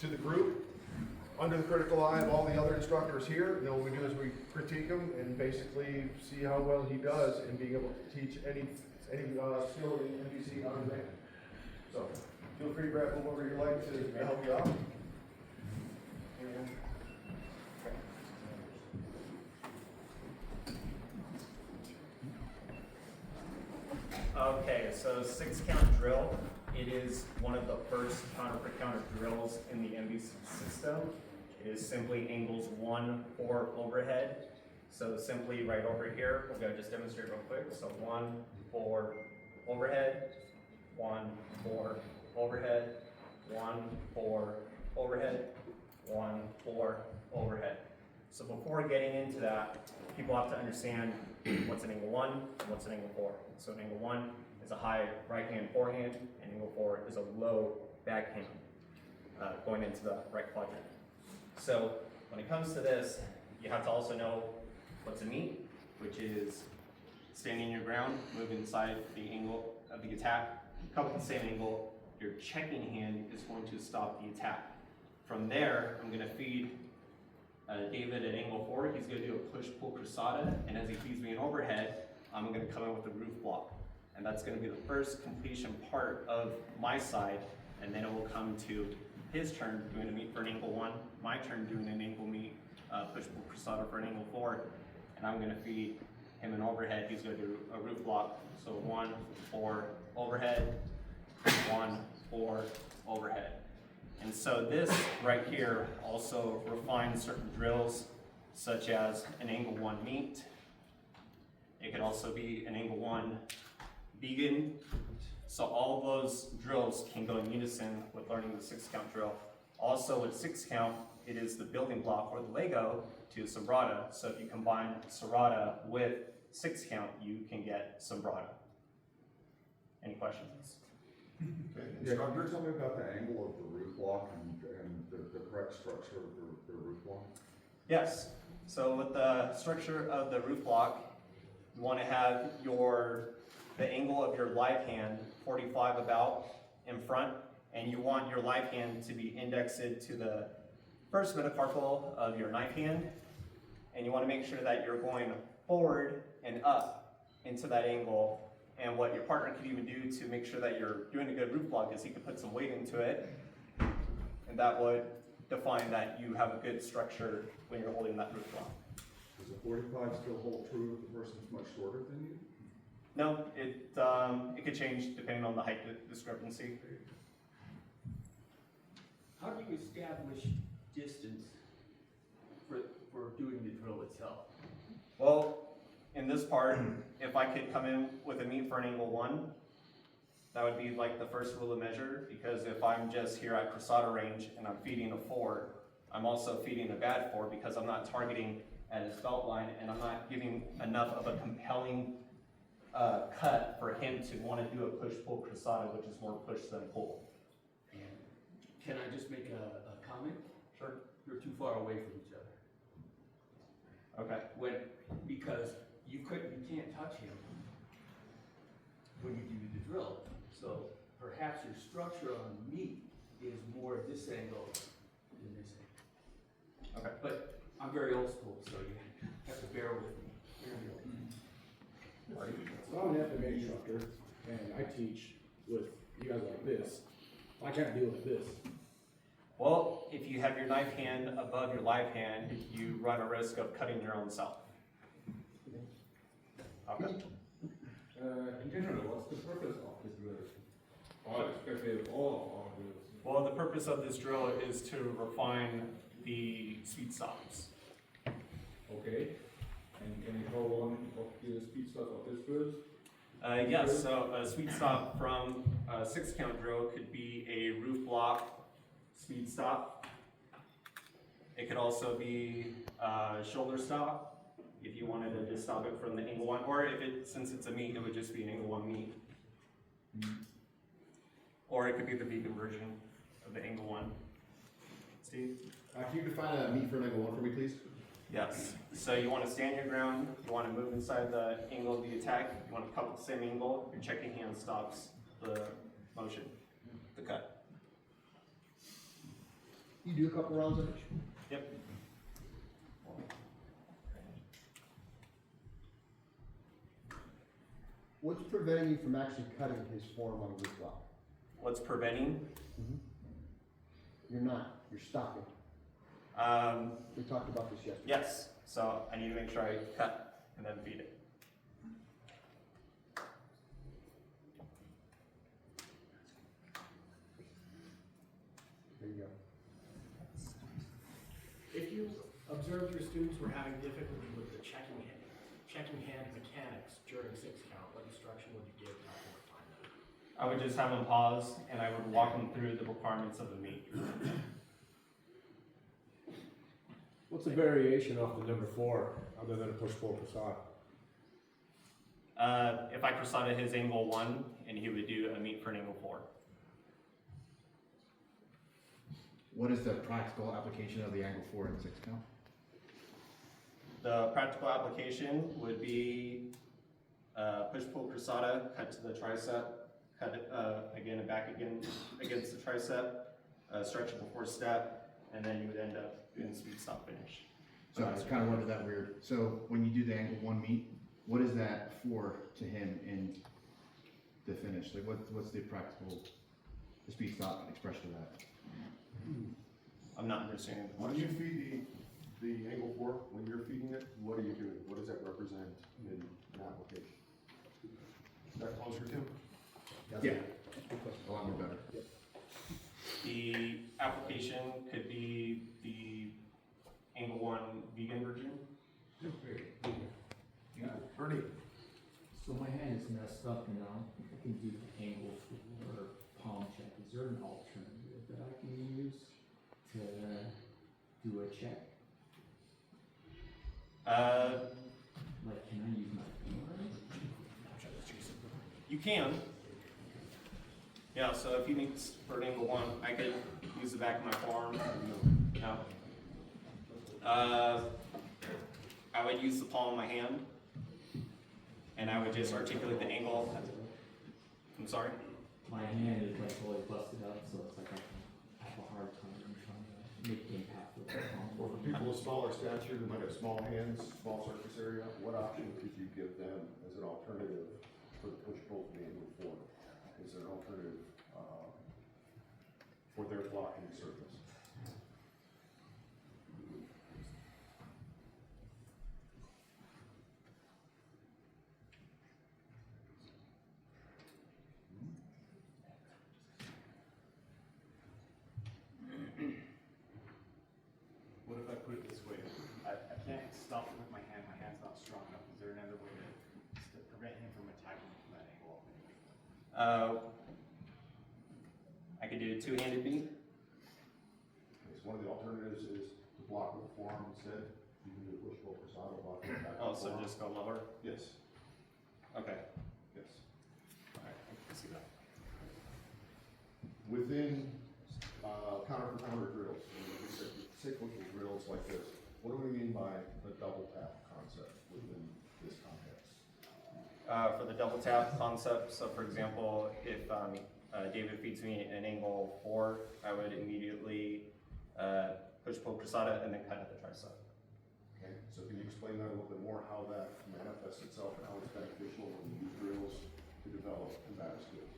to the group, under the critical eye of all the other instructors here. And then what we do is we critique him and basically see how well he does in being able to teach any skill in MBC on demand. So feel free to grab whoever you like to help you out. Okay, so 6-count drill. It is one of the first counter per counter drills in the MBC system. It is simply angles 1 or overhead. So simply right over here, we're going to just demonstrate real quick. So 1, 4, overhead, 1, 4, overhead, 1, 4, overhead, 1, 4, overhead. So before getting into that, people have to understand what's an angle 1 and what's an angle 4. So an angle 1 is a high right hand forehand, and angle 4 is a low backhand going into the right quadrant. So when it comes to this, you have to also know what's a meet, which is standing your ground, move inside the angle of the attack, come at the same angle. Your checking hand is going to stop the attack. From there, I'm going to feed David at angle 4. He's going to do a push-pull cruzada, and as he feeds me an overhead, I'm going to come in with a roof block. And that's going to be the first completion part of my side, and then it will come to his turn doing a meet for an angle 1, my turn doing an angle meet, push-pull cruzada for an angle 4, and I'm going to feed him an overhead. He's going to do a roof block. So 1, 4, overhead, 1, 4, overhead. And so this right here also refines certain drills, such as an angle 1 meet. It could also be an angle 1 vegan. So all of those drills can go in unison with learning the 6-count drill. Also with 6-count, it is the building block or the Lego to Sombrata. So if you combine Serrata with 6-count, you can get Sombrata. Any questions? Okay. Yeah, can you tell me about the angle of the roof block and the correct structure of the roof block? Yes. So with the structure of the roof block, you want to have the angle of your live hand 45 about in front, and you want your live hand to be indexed to the first metacarpal of your knife hand, and you want to make sure that you're going forward and up into that angle. And what your partner can even do to make sure that you're doing a good roof block is he can put some weight into it, and that would define that you have a good structure when you're holding that roof block. Does a 45 still hold true if the person's much shorter than you? No, it could change depending on the height discrepancy. How do you establish distance for doing the drill itself? Well, in this part, if I could come in with a meet for an angle 1, that would be like the first rule of measure, because if I'm just here at cruzada range and I'm feeding a 4, I'm also feeding a bad 4 because I'm not targeting at his belt line and I'm not giving enough of a compelling cut for him to want to do a push-pull cruzada, which is more push than pull. And can I just make a comment? Sure. You're too far away from each other. Okay. Because you can't touch him when you do the drill. So perhaps your structure on meat is more this angle than this angle. Okay. But I'm very old school, so you have to bear with me. So I'm an FMA instructor, and I teach with you guys like this. I can't do it like this. Well, if you have your knife hand above your live hand, you run a risk of cutting your own self. Okay. In general, what's the purpose of this drill? Or especially all of drills? Well, the purpose of this drill is to refine the speed stops. Okay. And can you tell one of the speed stops of this drill? Yes, so a speed stop from a 6-count drill could be a roof block speed stop. It could also be a shoulder stop if you wanted to just stop it from the angle 1, or since it's a meet, it would just be an angle 1 meet. Or it could be the vegan version of the angle 1. Steve? Can you define a meet for an angle 1 for me, please? Yes. So you want to stand your ground, you want to move inside the angle of the attack, you want to couple the same angle, your checking hand stops the motion, the cut. You do a couple rounds of it? Yep. What's preventing you from actually cutting his form on the roof block? What's preventing? You're not, you're stopping. We talked about this yesterday. Yes, so I need to make sure I cut and then feed it. There you go. If you observed your students were having difficulty with the checking hand mechanics during 6 count, what instruction would you give to help them find that? I would just have them pause and I would walk them through the requirements of the meet. What's the variation off the number 4, other than a push-pull passat? If I crossada his angle 1, and he would do a meet for an angle 4. What is the practical application of the angle 4 and 6 count? The practical application would be push-pull crossada, cut to the tricep, cut it again and back again against the tricep, stretch it before step, and then you would end up doing speed stop finish. So I was kind of wondering that weird. So when you do the angle 1 meet, what is that for to him in the finish? Like what's the practical, the speed stop expression of that? I'm not understanding the When you question. feed the angle 4, when you're feeding it, what are you doing? What does that represent in an application? Is that closer to? Yeah. A lot more better. The application could be the angle 1 vegan version. Bernie? So my hand is messed up now. I can do the angle or palm check. Is there an alternative that I can use to do a check? Like, can I use my finger? You can. Yeah, so if you need for an angle 1, I could use the back of my forearm. No. I would use the palm of my hand, and I would just articulate the angle. I'm sorry? My hand is like totally busted up, so it's like I have a hard time trying to make impact with the palm. Or for people with smaller stature who might have small hands, small surface area, what option could you give them as an alternative for the push-pull to the angle 4? Is there an alternative for their blocking surface? What if I put it this way? I can't stop with my hand's not strong enough. Is there another way to prevent him from attacking from that angle? I could do a 2-handed beat. Okay, so one of the alternatives is to block with the forearm instead. You can do a push-pull persona, block with the back Oh, of the so forearm. just go lower? Yes, Okay. yes. Alright, I can see that. Within counter for counter drills, cyclical drills like this, what do we mean by the double tap concept within this context? For the double tap concept, so for example, if David feeds me an angle 4, I would immediately push-pull cruzada and then cut at the tricep. Okay, so can you explain that a little bit more, how that manifests itself and how it's beneficial when you use drills to develop combative skills?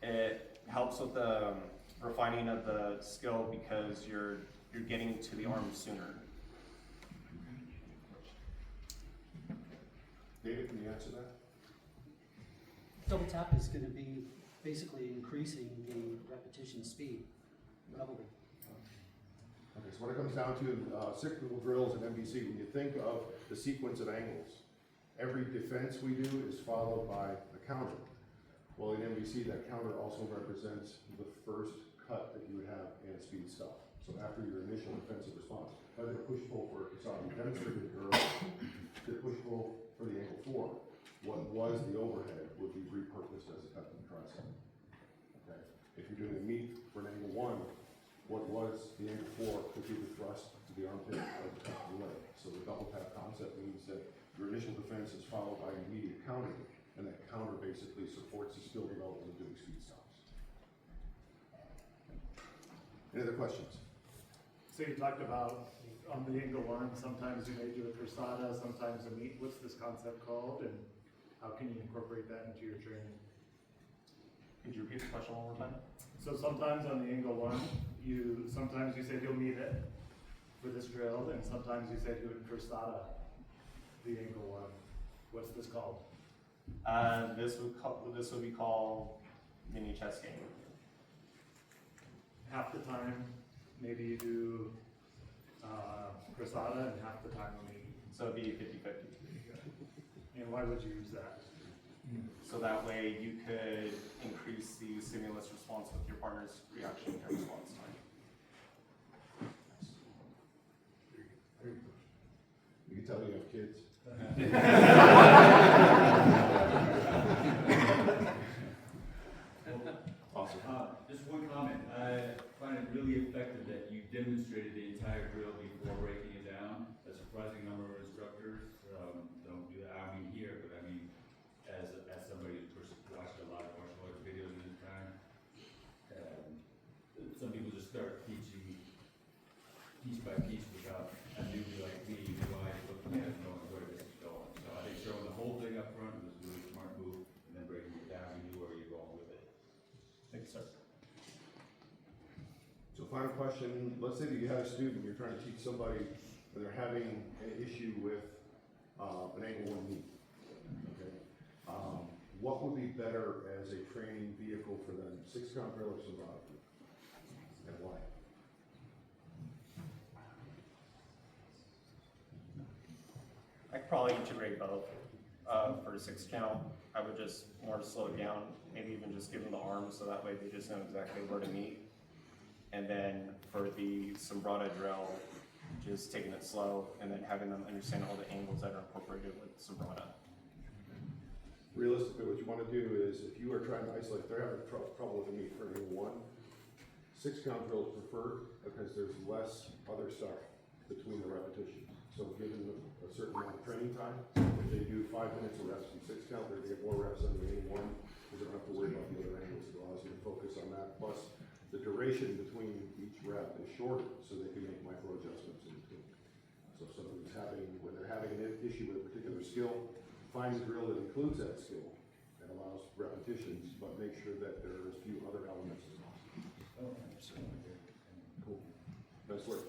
It helps with the refining of the skill because you're getting to the arm sooner. David, can you answer that? Double tap is going to be basically increasing the repetition speed, doubly. Okay, so when it comes down to cyclical drills and MBC, when you think of the sequence of angles, every defense we do is followed by a counter. Well, in MBC, that counter also represents the first cut that you would have in a speed stop. So after your initial defensive response, either push-pull for Kasadi demonstrated earlier, the push-pull for the angle 4, what was the overhead would be repurposed as a cut in the tricep. Okay, if you're doing a meet for an angle 1, what was the angle 4 could be the thrust to the armpit or the top of the leg. So the double tap concept means that your initial defense is followed by an immediate counter, and that counter basically supports the skill development of doing speed stops. Any other questions? So you talked about on the angle one, sometimes you may do a cursada, sometimes a meet. What's this concept called, and how can you incorporate that into your training? Could you repeat the question one more time? So sometimes on the angle one, sometimes you said you'll meet it for this drill, and sometimes you said you would cursada the angle one. What's this called? This would be called mini testing. Half the time, maybe you do cursada, and half the time you meet. So it'd be 50-50. And why would you use that? So that way you could increase the stimulus response with your partner's reaction and response time. You can tell you have kids. Awesome. Just one comment. I find it really effective that you demonstrated the entire drill before breaking it down. A surprising number of instructors don't do that. I mean here, but I mean as somebody who's watched a lot of martial arts videos in this time, some people just start teaching piece by piece without a newbie like me who I looking at it knowing where this is going. So I think showing the whole thing up front was a really smart move, and then breaking it down, you knew where you're going with it. Thank you, sir. So final question, let's say that you have a student, you're trying to teach somebody, and they're having an issue with an angle one knee. Okay? What would be better as a training vehicle for them, 6-count drill or Sonata? And why? I could probably integrate both. For a 6-count, I would just more slow it down, maybe even just give them the arm so that way they just know exactly where to meet. And then for the Sombrata drill, just taking it slow and then having them understand all the angles that are incorporated with Sombrata. Realistically, what you want to do is, if you are trying to isolate, if they're having trouble with a knee for angle one, 6-count drill is preferred because there's less other stuff between the repetitions. So given a certain amount of training time, if they do 5 minutes of reps in 6-count, they're going to get more reps under angle one because they don't have to worry about the other angles. It allows you to focus on that. Plus, the duration between each rep is shorter, so they can make micro adjustments in between. So if somebody's when they're having an issue with a particular skill, find a drill that includes that skill and allows repetitions, but make sure that there are as few other elements as possible. Cool. Nice work.